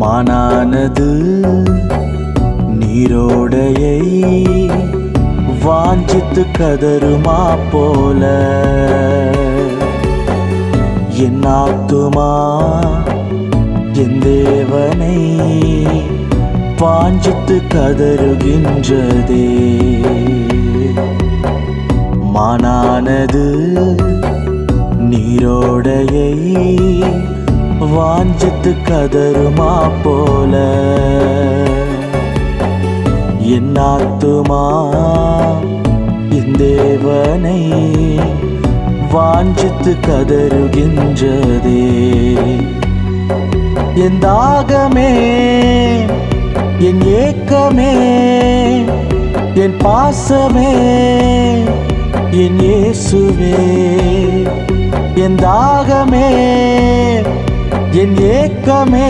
மானானது நீரோடையை வாஞ்சித்து கதருமா போல என் ஆத்துமா என் தேவனை வாஞ்சித்து கதறுகின்றதே. மானானது நீரோடையை வாஞ்சித்து கதருமா போல என் ஆத்துமா என் தேவனை வாஞ்சித்து கதறுகின்றதே. என் தாகமே என் ஏக்கமே என் பாசமே என் இயேசுவே. என் தாகமே என் ஏக்கமே